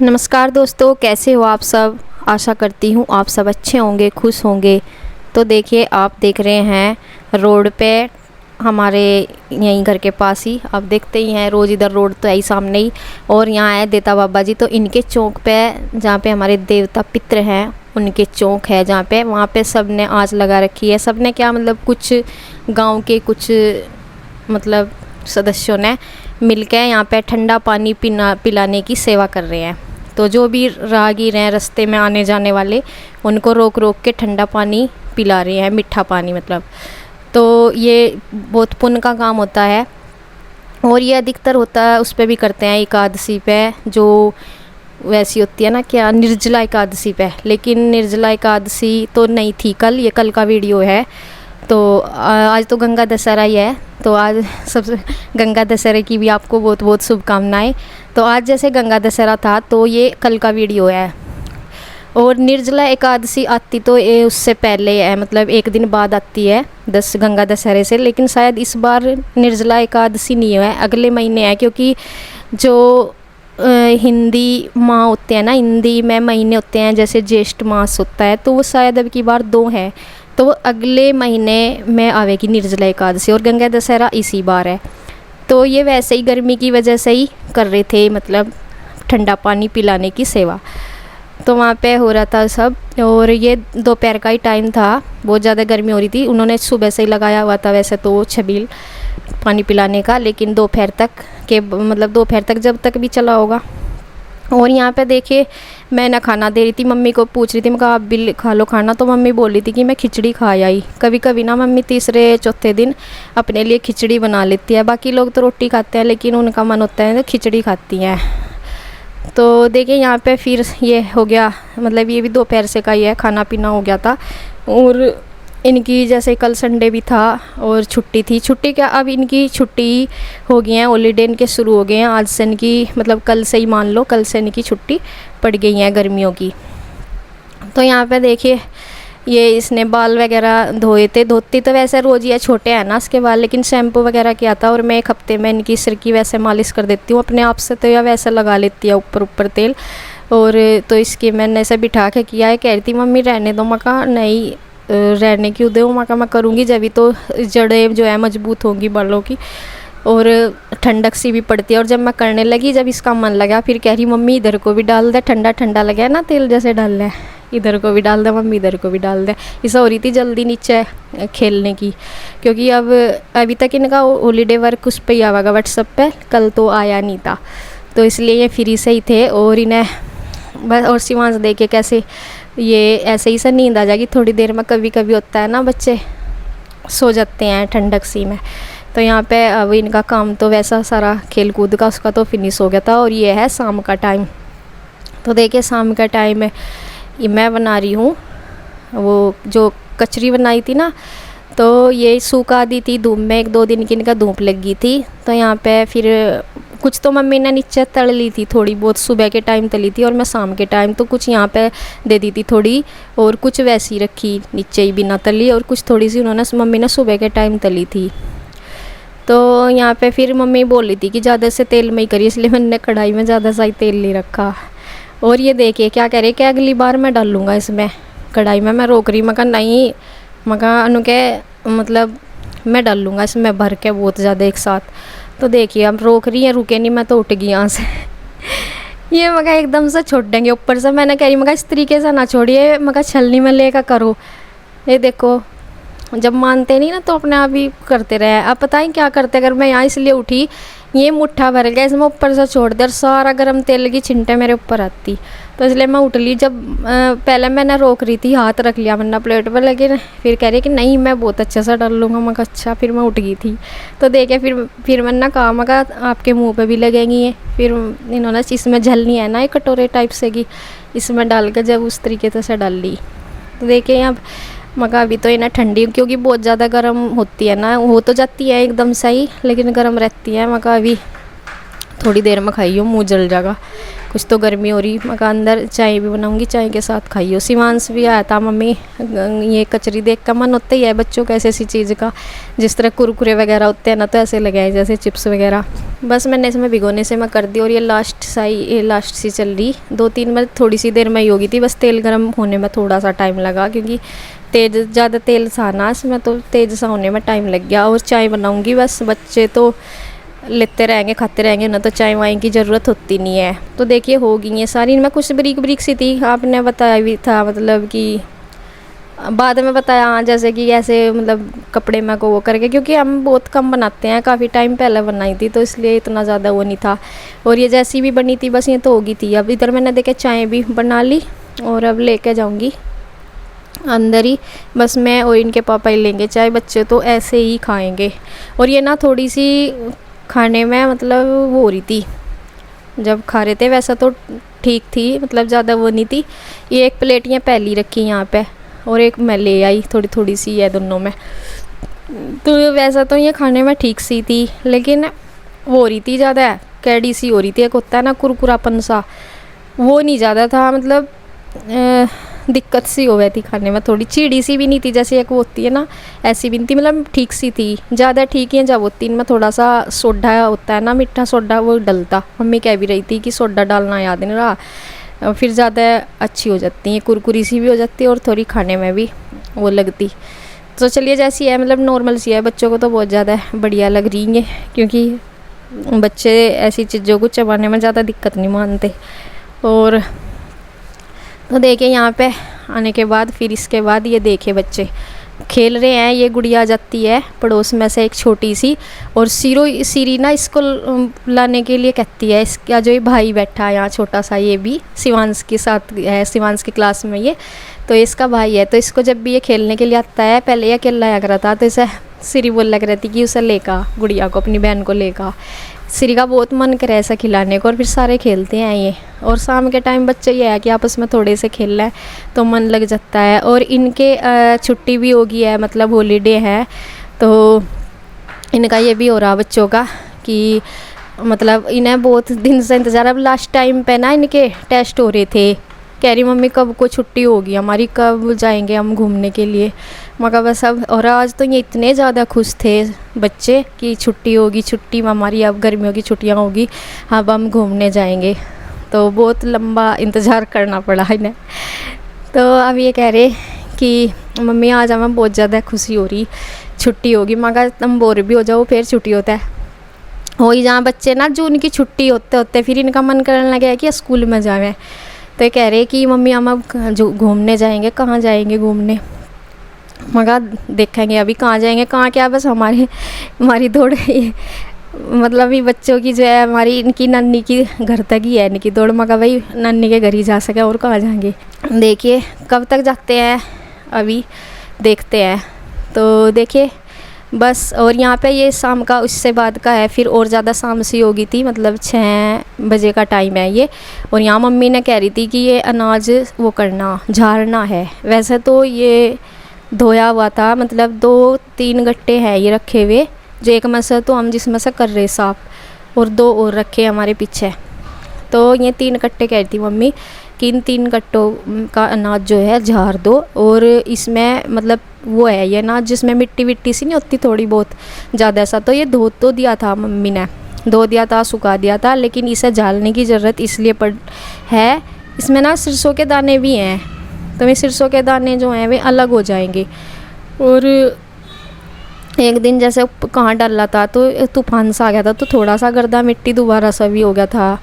नमस्कार दोस्तों, कैसे हो आप सब। आशा करती हूँ आप सब अच्छे होंगे, खुश होंगे। तो देखिए, आप देख रहे हैं रोड पे, हमारे यहीं घर के पास ही आप देखते ही हैं, रोज़ इधर रोड तो है ही सामने ही। और यहाँ है देता बाबा जी, तो इनके चौक पे जहाँ पे हमारे देवता पितर हैं उनके चौक है, जहाँ पे वहाँ पे सब ने आँच लगा रखी है। सब ने क्या मतलब, कुछ गांव के कुछ मतलब सदस्यों ने मिलकर यहाँ पे ठंडा पानी पिलाने की सेवा कर रहे हैं। तो जो भी राहगीर हैं रास्ते में आने जाने वाले, उनको रोक रोक के ठंडा पानी पिला रहे हैं, मीठा पानी मतलब। तो ये बहुत पुण्य का काम होता है और ये अधिकतर होता है उस पे भी करते हैं एकादशी पे, जो वैसी होती है ना, क्या निर्जला एकादशी पे। लेकिन निर्जला एकादशी तो नहीं थी कल, ये कल का वीडियो है। तो आज तो गंगा दशहरा ही है, तो आज सबसे गंगा दशहरे की भी आपको बहुत बहुत शुभकामनाएं। तो आज जैसे गंगा दशहरा था, तो ये कल का वीडियो है। और निर्जला एकादशी आती तो ये उससे पहले है, मतलब एक दिन बाद आती है गंगा दशहरे से। लेकिन शायद इस बार निर्जला एकादशी नहीं है, अगले महीने है। क्योंकि जो हिंदी माह होते हैं ना, हिंदी में महीने होते हैं, जैसे ज्येष्ठ मास होता है, तो वो शायद अब की बार 2 है। तो वो अगले महीने में आवेगी निर्जला एकादशी, और गंगा दशहरा इसी बार है। तो ये वैसे ही गर्मी की वजह से ही कर रहे थे, मतलब ठंडा पानी पिलाने की सेवा। तो वहाँ पे हो रहा था सब, और ये दोपहर का ही टाइम था, बहुत ज़्यादा गर्मी हो रही थी। उन्होंने सुबह से ही लगाया हुआ था वैसे तो छबील पानी पिलाने का, लेकिन दोपहर तक के मतलब दोपहर तक जब तक भी चला होगा। और यहाँ पे देखिए, मैं ना खाना दे रही थी, मम्मी को पूछ रही थी, मैं कहा आप भी खा लो खाना। तो मम्मी बोल रही थी कि मैं खिचड़ी खा आई। कभी कभी ना मम्मी तीसरे चौथे दिन अपने लिए खिचड़ी बना लेती है। बाकी लोग तो रोटी खाते हैं, लेकिन उनका मन होता है तो खिचड़ी खाती हैं। तो देखिए यहाँ पे फिर ये हो गया, मतलब ये भी दोपहर से का ही है, खाना पीना हो गया था। और इनकी जैसे कल संडे भी था और छुट्टी थी, छुट्टी क्या, अब इनकी छुट्टी हो गई है, हॉलीडे इनके शुरू हो गए हैं आज से। इनकी मतलब कल से ही मान लो, कल से इनकी छुट्टी पड़ गई है गर्मियों की। तो यहाँ पे देखिए, ये इसने बाल वगैरह धोए थे, धोती तो वैसे रोज़ ही है, छोटे हैं ना इसके बाल, लेकिन शैम्पू वगैरह किया था। और मैं 1 हफ्ते में इनकी सिर की वैसे मालिश कर देती हूँ अपने आप से, तो या वैसे लगा लेती है ऊपर ऊपर तेल। और तो इसकी मैंने ऐसे बिठा के किया है। कह रही थी मम्मी रहने दो, मका नहीं रहने क्यों दो, मका मैं करूँगी जब भी तो जड़ें जो है मजबूत होंगी बालों की, और ठंडक सी भी पड़ती है। और जब मैं करने लगी, जब इसका मन लगा, फिर कह रही मम्मी इधर को भी डाल दे, ठंडा ठंडा लगा है ना तेल जैसे डाल रहा है, इधर को भी डाल दे मम्मी, इधर को भी डाल दे। ऐसा हो रही थी जल्दी नीचे खेलने की, क्योंकि अब अभी तक इनका हॉलीडे वर्क उस पर ही आवागा व्हाट्सएप पे, कल तो आया नहीं था, तो इसलिए ये फ्री से ही थे। और इन्हें बस, और शिवांश देखे कैसे ये ऐसे ही से नींद आ जाएगी थोड़ी देर में। कभी कभी होता है ना, बच्चे सो जाते हैं ठंडक सी में। तो यहाँ पे अब इनका काम तो वैसा सारा खेल कूद का उसका तो फिनिश हो गया था। और ये है शाम का टाइम। तो देखिए शाम का टाइम है, ये मैं बना रही हूँ वो जो कचरी बनाई थी ना, तो ये सूखा दी थी धूप में, 1-2 दिन की इनका धूप लग गई थी। तो यहाँ पे फिर कुछ तो मम्मी ने नीचे तल ली थी, थोड़ी बहुत सुबह के टाइम तली थी, और मैं शाम के टाइम तो कुछ यहाँ पे दे दी थी थोड़ी, और कुछ वैसी रखी नीचे ही बिना तली, और कुछ थोड़ी सी उन्होंने मम्मी ने सुबह के टाइम तली थी। तो यहाँ पे फिर मम्मी बोल रही थी कि ज़्यादा से तेल में ही करिए, इसलिए मैंने कढ़ाई में ज़्यादा सा ही तेल नहीं रखा। और ये देखिए क्या कह रहे कि अगली बार मैं डाल लूँगा इसमें कढ़ाई में। मैं रोक रही, मैं कहा नहीं, मैं कहा अनु के मतलब मैं डाल लूँगा इसमें भर के बहुत ज़्यादा एक साथ। तो देखिए अब रोक रही है, रुके नहीं, मैं तो उठ गई यहाँ से। ये मगा एकदम से छोड़ देंगे ऊपर से। मैंने कह रही मगा इस तरीके से ना छोड़िए, मगा छलनी में लेकर करो। ये देखो जब मानते नहीं ना तो अपने आप ही करते रहे। अब पता ही क्या करते, अगर मैं यहाँ इसलिए उठी, ये मुट्ठा भर गया इसमें ऊपर से छोड़ दे, और सारा गर्म तेल की छिंटे मेरे ऊपर आती। तो इसलिए मैं उठ ली। जब पहले मैंने रोक रही थी, हाथ रख लिया वरना प्लेट पर, लेकिन फिर कह रही कि नहीं मैं बहुत अच्छे से डाल लूँगा। मैं अच्छा, फिर मैं उठ गई थी। तो देखे फिर मैंने कहा, मैं कहा आपके मुँह पर भी लगेंगी ये। फिर इन्होंने इसमें झलनी है ना एक कटोरे टाइप से की, इसमें डाल कर जब उस तरीके से डाल ली। तो देखिए अब मगर अभी तो ये ना ठंडी, क्योंकि बहुत ज़्यादा गर्म होती है ना, हो तो जाती है एकदम सही, लेकिन गर्म रहती है। मगर अभी थोड़ी देर में खाइयो, मुँह जल जाएगा, कुछ तो गर्मी हो रही। मैं कहा अंदर चाय भी बनाऊंगी, चाय के साथ खाइयो। शिवांश भी आया था, मम्मी ये कचरी देख का मन होता ही है बच्चों को ऐसी ऐसी चीज़ का, जिस तरह कुरकुरे वगैरह होते हैं ना, तो ऐसे लगाए जैसे चिप्स वगैरह। बस मैंने इसमें भिगोने से मैं कर दी, और ये लास्ट सी चल रही। 2-3 में थोड़ी सी देर में ही होगी थी, बस तेल गर्म होने में थोड़ा सा टाइम लगा, क्योंकि ज़्यादा तेल था ना इसमें, तो तेज़ सा होने में टाइम लग गया। और चाय बनाऊँगी, बस बच्चे तो लेते रहेंगे खाते रहेंगे ना, तो चाय वाय की ज़रूरत होती नहीं है। तो देखिए हो गई ये सारी। मैं कुछ ब्रीक सी थी, आपने बताया भी था, मतलब कि बाद में बताया हाँ, जैसे कि ऐसे मतलब कपड़े में को वो करके, क्योंकि हम बहुत कम बनाते हैं, काफ़ी टाइम पहले बनाई थी, तो इसलिए इतना ज़्यादा वो नहीं था। और ये जैसी भी बनी थी बस ये तो होगी थी। अब इधर मैंने देखे चाय भी बना ली, और अब लेके जाऊँगी अंदर ही। बस मैं और इनके पापा ही लेंगे चाय, बच्चे तो ऐसे ही खाएंगे। और ये ना थोड़ी सी खाने में मतलब वो हो रही थी जब खा रहे थे, वैसा तो ठीक थी, मतलब ज़्यादा वो नहीं थी। ये एक प्लेट ये पहली रखी यहाँ पे, और एक मैं ले आई, थोड़ी थोड़ी सी है दोनों में। तो वैसा तो ये खाने में ठीक सी थी, लेकिन वो हो रही थी ज़्यादा कैडी सी हो रही थी। एक होता है ना कुरकुरापन सा, वो नहीं ज़्यादा था, मतलब दिक्कत सी हो गई थी खाने में। थोड़ी चीड़ी सी भी नहीं थी, जैसे एक वो होती है ना, ऐसी भी नहीं थी, मतलब ठीक सी थी। ज़्यादा ठीक है जब होती इनमें थोड़ा सा सोडा होता है ना, मीठा सोडा, वो डलता। मम्मी कह भी रही थी कि सोडा डालना याद नहीं रहा, फिर ज़्यादा अच्छी हो जाती है, कुरकुरी सी भी हो जाती है, और थोड़ी खाने में भी वो लगती। तो चलिए जैसी है, मतलब नॉर्मल सी है। बच्चों को तो बहुत ज़्यादा बढ़िया लग रही है, क्योंकि बच्चे ऐसी चीज़ों को चबाने में ज़्यादा दिक्कत नहीं मानते। और तो देखिए यहाँ पे आने के बाद फिर इसके बाद ये देखे बच्चे खेल रहे हैं। ये गुड़िया जाती है पड़ोस में से एक छोटी सी, और सीरी ना इसको लाने के लिए कहती है। इसका जो ये भाई बैठा है यहाँ छोटा सा, ये भी शिवांश के साथ है, शिवांश की क्लास में ये, तो इसका भाई है। तो इसको जब भी ये खेलने के लिए आता है, पहले ये अकेला आया करा था, तो इसे सीरी बोल लग रही थी कि उसे लेका, गुड़िया को, अपनी बहन को लेका। सीरी का बहुत मन करे ऐसा खिलाने को, और फिर सारे खेलते हैं ये। और शाम के टाइम बच्चे ये है कि आपस में थोड़े से खेल रहे हैं तो मन लग जाता है। और इनके छुट्टी भी होगी है, मतलब हॉलीडे है, तो इनका ये भी हो रहा बच्चों का कि मतलब इन्हें बहुत दिन से इंतज़ार। अब लास्ट टाइम पे ना इनके टेस्ट हो रहे थे, कह रही मम्मी कब को छुट्टी होगी हमारी, कब जाएंगे हम घूमने के लिए। मगर बस अब, और आज तो ये इतने ज़्यादा खुश थे बच्चे कि छुट्टी होगी, छुट्टी में हमारी अब गर्मियों की छुट्टियां होगी, अब हम घूमने जाएंगे। तो बहुत लंबा इंतज़ार करना पड़ा इन्हें। तो अब ये कह रहे कि मम्मी आज हमें बहुत ज़्यादा खुशी हो रही, छुट्टी होगी। मगर तुम बोर भी हो जाओ, फिर छुट्टी होता है हो ही जहाँ बच्चे ना, जो उनकी छुट्टी होते होते फिर इनका मन करने लगे कि स्कूल में जाएँ। तो कह रहे कि मम्मी हम अब जो घूमने जाएंगे, कहाँ जाएंगे घूमने। मगर देखेंगे अभी कहाँ जाएंगे, कहाँ क्या, बस हमारी दौड़ मतलब ये बच्चों की जो है, हमारी इनकी नानी की घर तक ही है इनकी दौड़। मगर भाई नानी के घर ही जा सके, और कहाँ जाएंगे। देखिए कब तक जाते हैं, अभी देखते हैं। तो देखिए बस। और यहाँ पे ये शाम का उससे बाद का है, फिर और ज़्यादा शाम सी होगी थी, मतलब 6 बजे का टाइम है ये। और यहाँ मम्मी ने कह रही थी कि ये अनाज वो करना, झाड़ना है। वैसे तो ये धोया हुआ था, मतलब 2-3 गट्टे हैं ये रखे हुए, जो एक में से तो हम जिसमें से कर रहे साफ, और 2 और रखे हमारे पीछे। तो ये 3 कट्टे कह रही थी मम्मी कि इन 3 कट्टों का अनाज जो है झाड़ दो। और इसमें मतलब वो है ये अनाज जिसमें मिट्टी विट्टी सी नहीं होती थोड़ी बहुत ज़्यादा सा, तो ये धो तो दिया था मम्मी ने, धो दिया था, सुखा दिया था, लेकिन इसे झाड़ने की ज़रूरत इसलिए पड़ है, इसमें ना सरसों के दाने भी हैं, तो ये सरसों के दाने जो हैं वे अलग हो जाएंगे। और एक दिन जैसे कहाँ डाला था तो तूफान सा आ गया था, तो थोड़ा सा गर्दा मिट्टी दोबारा सा भी हो गया था।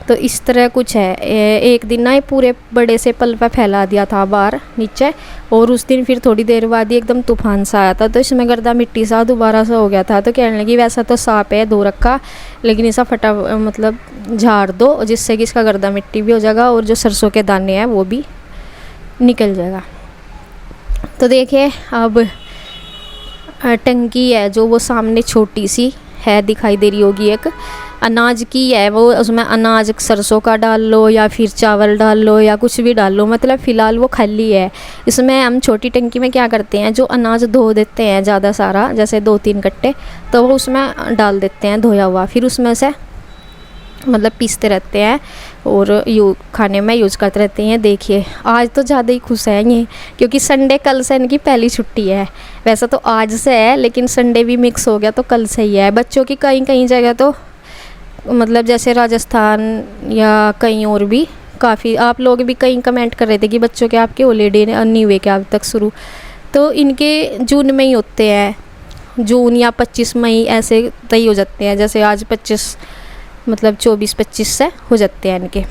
तो इस तरह कुछ है। एक दिन ना ये पूरे बड़े से पल पे फैला दिया था बाहर नीचे, और उस दिन फिर थोड़ी देर बाद ही एकदम तूफान सा आया था, तो इसमें गर्दा मिट्टी सा दोबारा सा हो गया था। तो कहने लगी वैसा तो साफ है धो रखा, लेकिन इसा फटा मतलब झाड़ दो, जिससे कि इसका गर्दा मिट्टी भी हो जाएगा, और जो सरसों के दाने हैं वो भी निकल जाएगा। तो देखिए अब टंकी है जो वो सामने छोटी सी है, दिखाई दे रही होगी, एक अनाज की है वो, उसमें अनाज सरसों का डाल लो या फिर चावल डाल लो या कुछ भी डाल लो, मतलब फ़िलहाल वो खाली है। इसमें हम छोटी टंकी में क्या करते हैं, जो अनाज धो देते हैं ज़्यादा सारा, जैसे 2-3 कट्टे, तो वो उसमें डाल देते हैं धोया हुआ, फिर उसमें से मतलब पीसते रहते हैं और खाने में यूज़ करते रहते हैं। देखिए आज तो ज़्यादा ही खुश हैं ये, क्योंकि संडे कल से इनकी पहली छुट्टी है। वैसा तो आज से है, लेकिन संडे भी मिक्स हो गया तो कल से ही है। बच्चों की कहीं कहीं जगह तो मतलब जैसे राजस्थान या कहीं और भी काफ़ी, आप लोग भी कहीं कमेंट कर रहे थे कि बच्चों के आपके हॉलीडे नहीं हुए क्या अब तक शुरू, तो इनके जून में ही होते हैं। जून या 25 मई ऐसे तय हो जाते हैं। जैसे आज 25 मतलब 24-25 से हो जाते हैं इनके,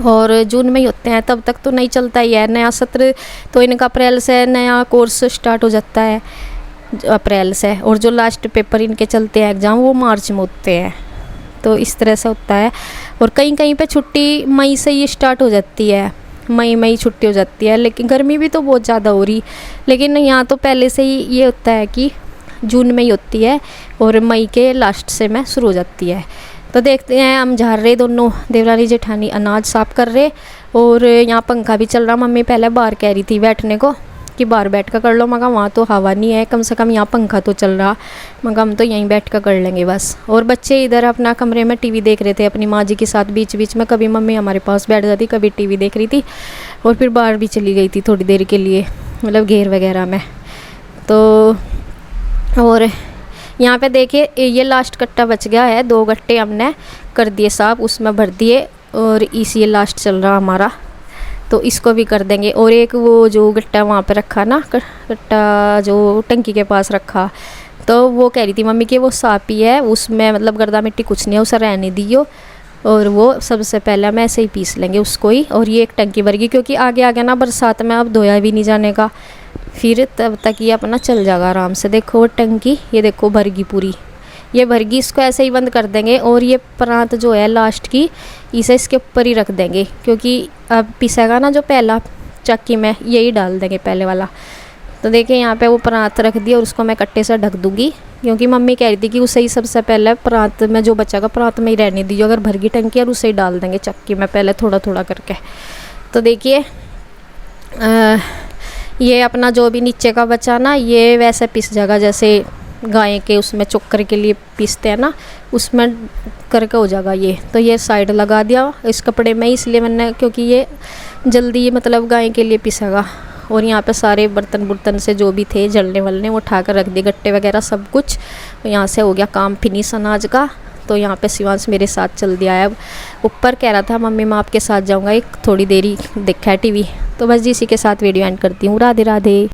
और जून में ही होते हैं। तब तक तो नहीं चलता ही है। नया सत्र तो इनका अप्रैल से नया कोर्स स्टार्ट हो जाता है अप्रैल से, और जो लास्ट पेपर इनके चलते हैं एग्ज़ाम वो मार्च में होते हैं। तो इस तरह से होता है। और कहीं कहीं पे छुट्टी मई से ही स्टार्ट हो जाती है, मई छुट्टी हो जाती है। लेकिन गर्मी भी तो बहुत ज़्यादा हो रही, लेकिन यहाँ तो पहले से ही ये होता है कि जून में ही होती है और मई के लास्ट से में शुरू हो जाती है। तो देखते हैं, हम झाड़ रहे दोनों देवरानी जेठानी अनाज साफ़ कर रहे, और यहाँ पंखा भी चल रहा। मम्मी पहले बाहर कह रही थी बैठने को कि बाहर बैठ कर लो, मगर वहाँ तो हवा नहीं है, कम से कम यहाँ पंखा तो चल रहा, मगर हम तो यहीं बैठ कर कर लेंगे बस। और बच्चे इधर अपना कमरे में टीवी देख रहे थे अपनी माँ जी के साथ। बीच बीच में कभी मम्मी हमारे पास बैठ जाती, कभी टीवी देख रही थी, और फिर बाहर भी चली गई थी थोड़ी देर के लिए, मतलब घेर वगैरह में। तो और यहाँ पे देखिए ये लास्ट गट्टा बच गया है, 2 गट्टे हमने कर दिए साफ, उसमें भर दिए, और इसी ये लास्ट चल रहा हमारा, तो इसको भी कर देंगे। और एक वो जो गट्टा वहाँ पे रखा ना, गट्टा जो टंकी के पास रखा, तो वो कह रही थी मम्मी कि वो साफ ही है, उसमें मतलब गर्दा मिट्टी कुछ नहीं है, उसे रहने दियो, और वो सबसे पहले हम ऐसे ही पीस लेंगे उसको ही। और ये एक टंकी भर गई, क्योंकि आगे आगे ना बरसात में अब धोया भी नहीं जाने का, फिर तब तक ये अपना चल जाएगा आराम से। देखो वो टंकी, ये देखो भर गई पूरी, ये भर गई। इसको ऐसे ही बंद कर देंगे, और ये परात जो है लास्ट की, इसे इसके ऊपर ही रख देंगे, क्योंकि अब पिसेगा ना जो पहला चक्की में, यही डाल देंगे पहले वाला। तो देखिए यहाँ पे वो परात रख दी, और उसको मैं कट्टे से ढक दूँगी, क्योंकि मम्मी कह रही थी कि उसे ही सबसे पहले परात में जो बचेगा परात में ही रहने दीजिए, अगर भर गई टंकी, और उसे ही डाल देंगे चक्की में पहले थोड़ा थोड़ा करके। तो देखिए ये अपना जो भी नीचे का बचा ना, ये वैसे पिस जाएगा जैसे गाय के उसमें चोकर के लिए पीसते हैं ना, उसमें करके हो जाएगा ये। तो ये साइड लगा दिया इस कपड़े में, इसलिए मैंने, क्योंकि ये जल्दी मतलब गाय के लिए पिसेगा। और यहाँ पे सारे बर्तन से जो भी थे जलने वलने वो उठा कर रख दिए, गट्टे वगैरह सब कुछ। तो यहाँ से हो गया काम फिनिश अनाज का। तो यहाँ पे शिवांश मेरे साथ चल दिया है। अब ऊपर कह रहा था मम्मी मैं आपके साथ जाऊँगा, एक थोड़ी देरी देखा है टीवी। तो बस जी इसी के साथ वीडियो एंड करती हूँ। राधे राधे।